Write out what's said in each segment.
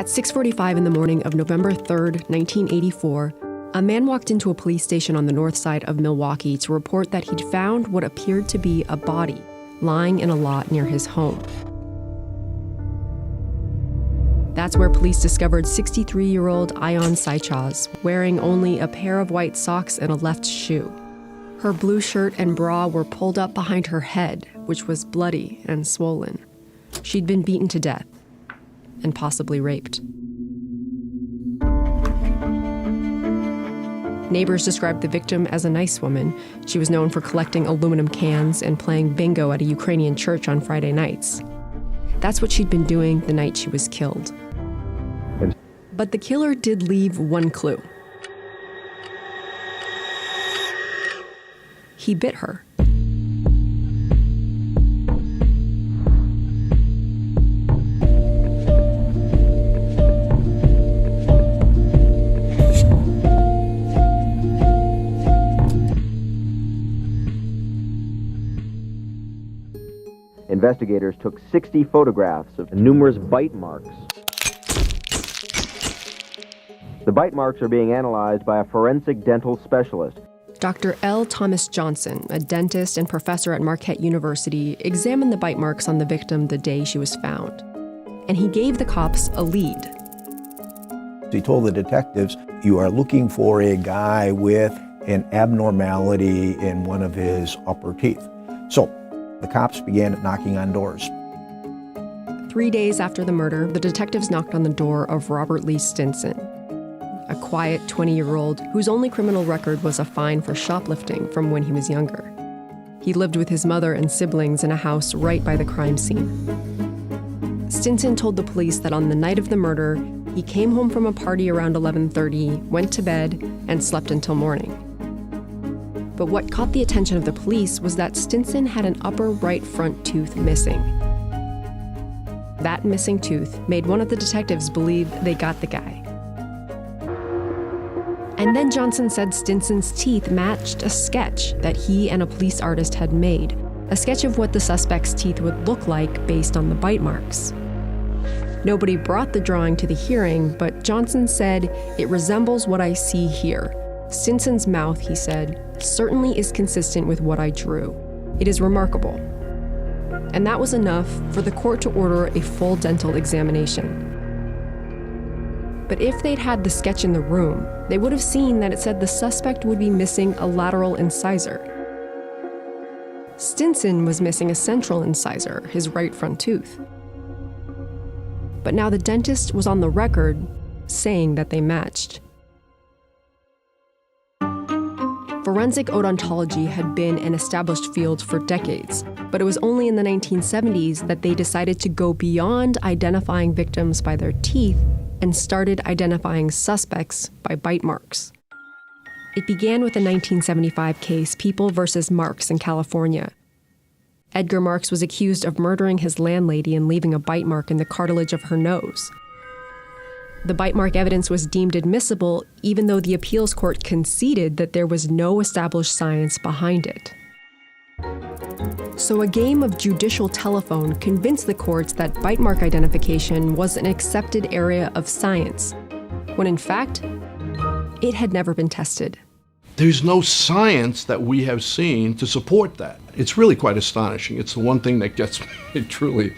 At 6:45 in the morning of November 3rd, 1984, a man walked into a police station on the north side of Milwaukee to report that he'd found what appeared to be a body lying in a lot near his home. That's where police discovered 63-year-old Ayan Saichaz wearing only a pair of white socks and a left shoe. Her blue shirt and bra were pulled up behind her head, which was bloody and swollen. She'd been beaten to death and possibly raped. Neighbors described the victim as a nice woman. She was known for collecting aluminum cans and playing bingo at a Ukrainian church on Friday nights. That's what she'd been doing the night she was killed. But the killer did leave one clue. He bit her. Investigators took 60 photographs of numerous bite marks. The bite marks are being analyzed by a forensic dental specialist. Dr. L. Thomas Johnson, a dentist and professor at Marquette University, examined the bite marks on the victim the day she was found. And he gave the cops a lead. He told the detectives, "You are looking for a guy with an abnormality in one of his upper teeth." So the cops began knocking on doors. 3 days after the murder, the detectives knocked on the door of Robert Lee Stinson, a quiet 20-year-old whose only criminal record was a fine for shoplifting from when he was younger. He lived with his mother and siblings in a house right by the crime scene. Stinson told the police that on the night of the murder, he came home from a party around 11:30, went to bed, and slept until morning. But what caught the attention of the police was that Stinson had an upper right front tooth missing. That missing tooth made one of the detectives believe they got the guy. And then Johnson said Stinson's teeth matched a sketch that he and a police artist had made, a sketch of what the suspect's teeth would look like based on the bite marks. Nobody brought the drawing to the hearing, but Johnson said, "It resembles what I see here. Stinson's mouth," he said, "certainly is consistent with what I drew. It is remarkable." And that was enough for the court to order a full dental examination. But if they'd had the sketch in the room, they would have seen that it said the suspect would be missing a lateral incisor. Stinson was missing a central incisor, his right front tooth. But now the dentist was on the record saying that they matched. Forensic odontology had been an established field for decades, but it was only in the 1970s that they decided to go beyond identifying victims by their teeth and started identifying suspects by bite marks. It began with the 1975 case People v. Marks in California. Edgar Marks was accused of murdering his landlady and leaving a bite mark in the cartilage of her nose. The bite mark evidence was deemed admissible, even though the appeals court conceded that there was no established science behind it. So a game of judicial telephone convinced the courts that bite mark identification was an accepted area of science, when in fact, it had never been tested. There's no science that we have seen to support that. It's really quite astonishing. It's the one thing that gets me truly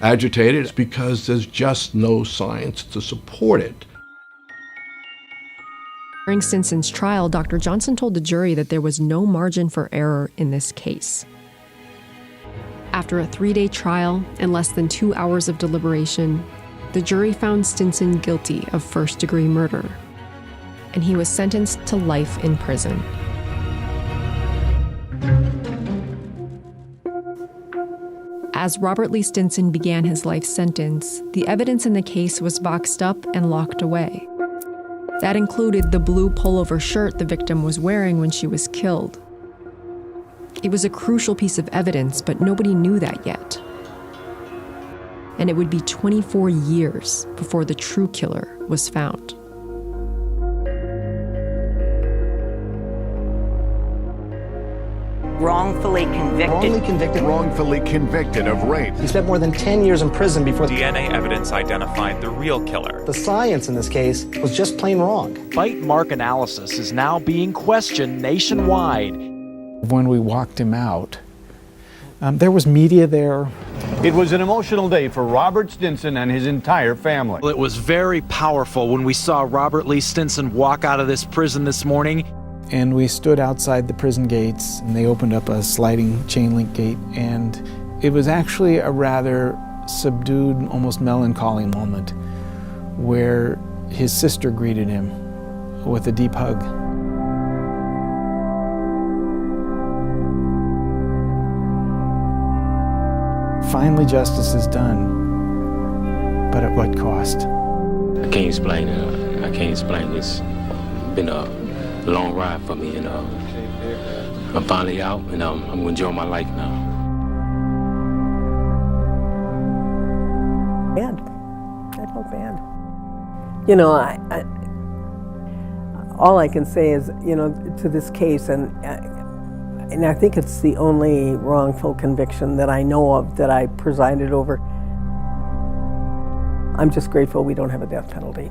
agitated, is because there's just no science to support it. During Stinson's trial, Dr. Johnson told the jury that there was no margin for error in this case. After a 3-day trial and less than 2 hours of deliberation, the jury found Stinson guilty of first-degree murder, and he was sentenced to life in prison. As Robert Lee Stinson began his life sentence, the evidence in the case was boxed up and locked away. That included the blue pullover shirt the victim was wearing when she was killed. It was a crucial piece of evidence, but nobody knew that yet. And it would be 24 years before the true killer was found. wrongfully convicted. Wrongfully convicted of rape. He spent more than 10 years in prison before DNA evidence identified the real killer. the science in this case was just plain wrong. Bite mark analysis is now being questioned nationwide. When we walked him out, there was media there. It was an emotional day for Robert Stinson and his entire family. It was very powerful when we saw Robert Lee Stinson walk out of this prison this morning. And we stood outside the prison gates, and they opened up a sliding chain link gate, and it was actually a rather subdued, almost melancholy moment where his sister greeted him with a deep hug. Finally, justice is done, but at what cost? I can't explain it. I can't explain this. It's been a long ride for me, and I'm finally out, and I'm gonna enjoy my life now. Bad. I felt bad. You know, all I can say is, you know, to this case, and I think it's the only wrongful conviction that I know of that I presided over. I'm just grateful we don't have a death penalty.